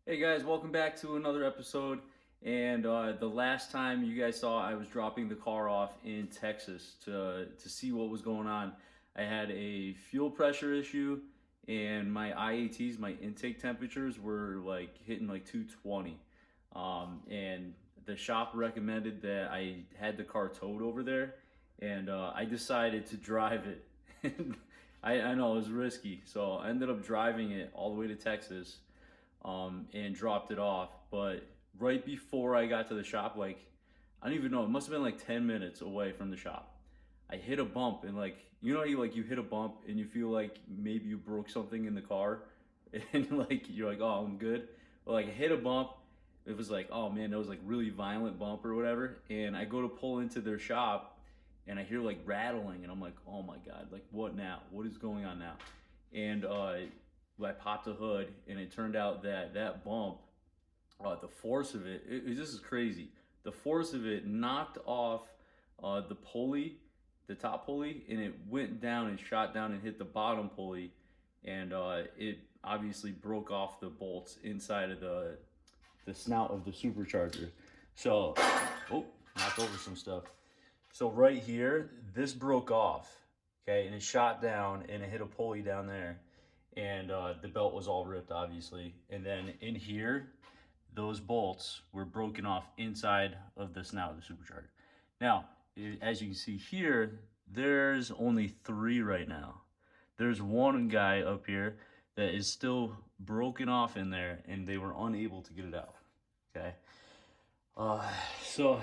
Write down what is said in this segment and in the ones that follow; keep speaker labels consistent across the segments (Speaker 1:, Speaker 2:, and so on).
Speaker 1: Hey guys, welcome back to another episode. And the last time you guys saw, I was dropping the car off in Texas to see what was going on. I had a fuel pressure issue, and my IATs, my intake temperatures, were like hitting like 220. And the shop recommended that I had the car towed over there, and I decided to drive it. I know it was risky, so I ended up driving it all the way to Texas, and dropped it off. But right before I got to the shop, like, I don't even know, it must have been like 10 minutes away from the shop, I hit a bump. And like, you know, you hit a bump and you feel like maybe you broke something in the car, and like you're like, oh, I'm good. But like, I hit a bump. It was like, oh man, that was like really violent bump or whatever. And I go to pull into their shop, and I hear like rattling, and I'm like, oh my god, like what now? What is going on now? And I popped the hood, and it turned out that that bump, the force of this is crazy. The force of it knocked off the pulley, the top pulley, and it went down and shot down and hit the bottom pulley, and it obviously broke off the bolts inside of the snout of the supercharger. So, oh, knocked over some stuff. So right here, this broke off, okay, and it shot down and it hit a pulley down there, and the belt was all ripped, obviously. And then in here, those bolts were broken off inside of the snout of the supercharger. Now, as you can see here, there's only three right now. There's one guy up here that is still broken off in there, and they were unable to get it out. Okay, uh, so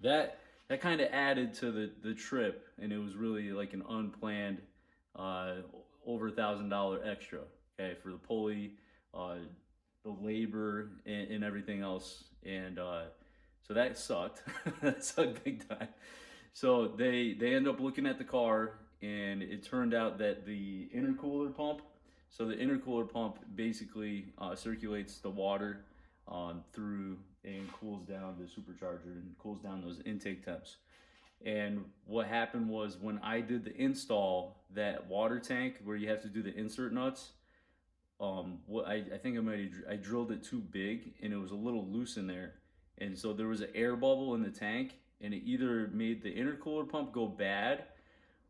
Speaker 1: that that kind of added to the trip, and it was really like an unplanned, uh, over $1,000 extra. Okay, for the pulley, uh, the labor, and everything else, and so that sucked. That sucked big time. So they end up looking at the car, and it turned out that the intercooler pump. So the intercooler pump basically circulates the water through and cools down the supercharger and cools down those intake temps. And what happened was, when I did the install, that water tank where you have to do the insert nuts, what I think I drilled it too big, and it was a little loose in there, and so there was an air bubble in the tank, and it either made the intercooler pump go bad,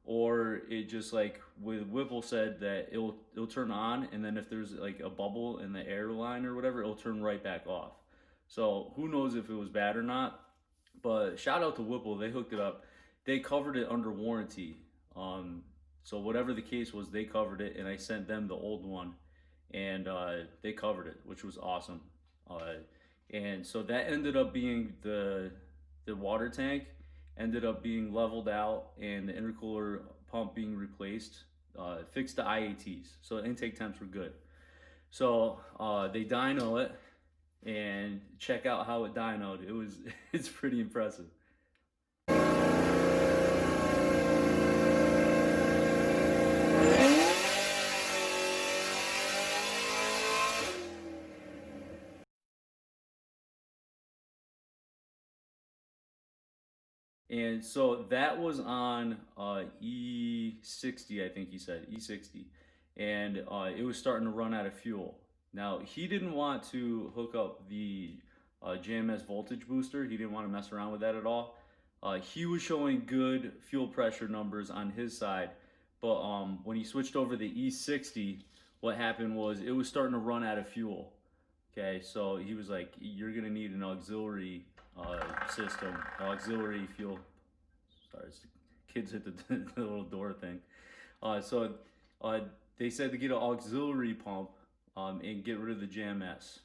Speaker 1: or it just, like with Whipple said, that it'll turn on, and then if there's like a bubble in the air line or whatever, it'll turn right back off. So who knows if it was bad or not? But shout out to Whipple, they hooked it up. They covered it under warranty. Um, so whatever the case was, they covered it, and I sent them the old one, and they covered it, which was awesome. Uh, and so that ended up being the water tank ended up being leveled out, and the intercooler pump being replaced. Fixed the IATs, so the intake temps were good. So they dyno it, and check out how it dynoed. It was it's pretty impressive. And so that was on E60, I think he said, E60. And it was starting to run out of fuel. Now, he didn't want to hook up the JMS voltage booster. He didn't want to mess around with that at all. He was showing good fuel pressure numbers on his side. But when he switched over the E60, what happened was it was starting to run out of fuel. Okay, so he was like, you're going to need an auxiliary system, auxiliary fuel. Sorry, kids hit the little door thing. So they said to get an auxiliary pump, and get rid of the JMS.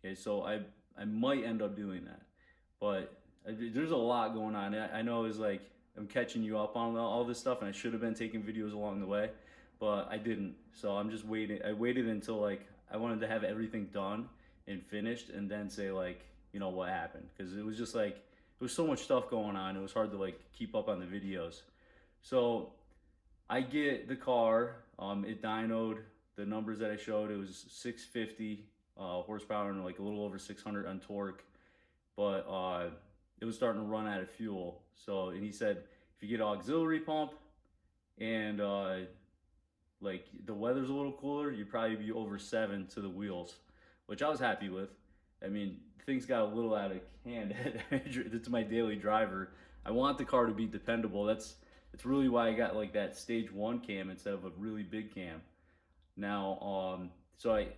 Speaker 1: Okay, so I might end up doing that, but there's a lot going on. I know it's like I'm catching you up on all this stuff, and I should have been taking videos along the way, but I didn't. So I'm just waiting. I waited until like I wanted to have everything done and finished, and then say, like, you know, what happened, because it was just like there was so much stuff going on. It was hard to like keep up on the videos. So I get the car. It dynoed the numbers that I showed. It was 650 horsepower and like a little over 600 on torque, but it was starting to run out of fuel. So, and he said, if you get an auxiliary pump, and like the weather's a little cooler, you'd probably be over 7 to the wheels, which I was happy with. I mean, things got a little out of hand. It's my daily driver. I want the car to be dependable. That's really why I got like that stage 1 cam instead of a really big cam. Now, so I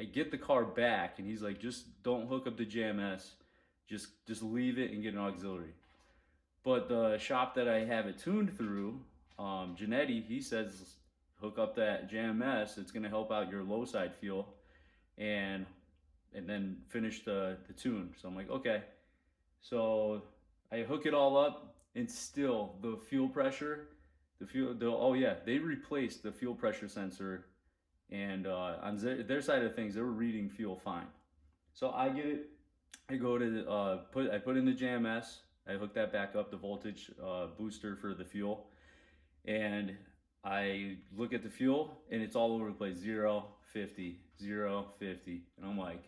Speaker 1: get the car back, and he's like, just don't hook up the JMS, just leave it and get an auxiliary. But the shop that I have it tuned through, Janetti, he says hook up that JMS. It's gonna help out your low side fuel, and then finish the tune. So I'm like, okay. So I hook it all up, and still the fuel pressure, oh yeah, they replaced the fuel pressure sensor, and on their side of things, they were reading fuel fine. So I get it. I go to I put in the JMS. I hook that back up, the voltage booster for the fuel, and I look at the fuel, and it's all over the place. 0, 50, 0, 50, and I'm like,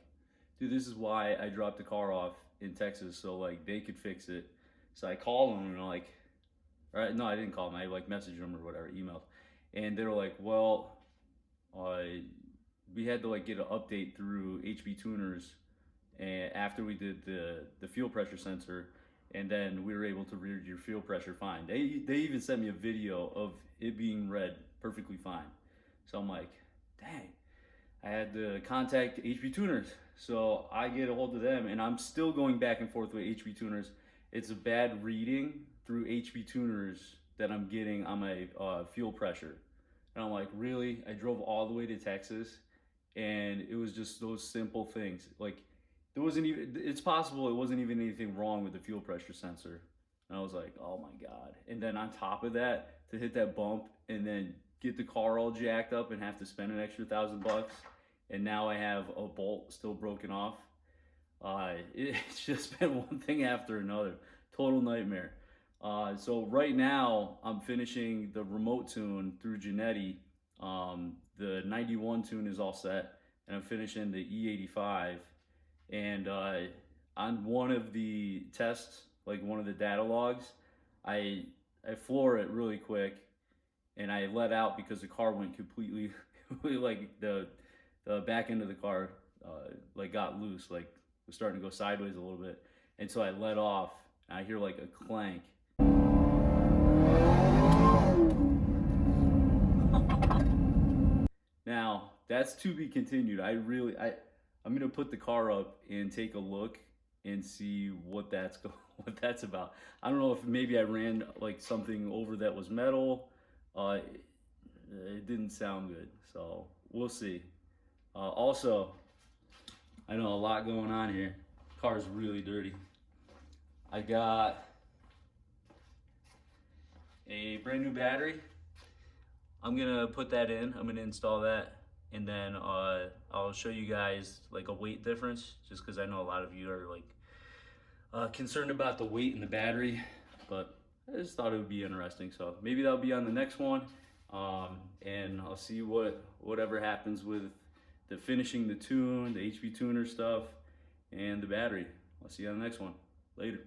Speaker 1: dude, this is why I dropped the car off in Texas, so like they could fix it. So I call them, and I'm like, all right, no, I didn't call them. I like messaged them or whatever, emailed, and they were like, well, we had to like get an update through HB Tuners, and after we did the fuel pressure sensor, and then we were able to read your fuel pressure fine. They even sent me a video of it being read perfectly fine. So I'm like, dang, I had to contact HB Tuners. So I get a hold of them, and I'm still going back and forth with HB Tuners. It's a bad reading through HB Tuners that I'm getting on my fuel pressure. And I'm like, really? I drove all the way to Texas, and it was just those simple things. Like, there wasn't even, it's possible it wasn't even anything wrong with the fuel pressure sensor. And I was like, oh my God. And then on top of that, to hit that bump and then get the car all jacked up and have to spend an extra $1,000, and now I have a bolt still broken off. It's just been one thing after another. Total nightmare. So right now I'm finishing the remote tune through Janetti. The 91 tune is all set, and I'm finishing the E85. And on one of the tests, like one of the data logs, I floor it really quick, and I let out because the car went completely, like the back end of the car like got loose, like was starting to go sideways a little bit, and so I let off, and I hear like a clank. Now that's to be continued. I'm gonna put the car up and take a look and see what that's about. I don't know if maybe I ran like something over that was metal. It didn't sound good, so we'll see. Also, I know a lot going on here. Car's really dirty. I got a brand new battery. I'm gonna put that in. I'm gonna install that, and then I'll show you guys like a weight difference, just because I know a lot of you are like concerned about the weight in the battery, but I just thought it would be interesting. So maybe that'll be on the next one, and I'll see whatever happens with the finishing the tune, the HB tuner stuff, and the battery. I'll see you on the next one. Later.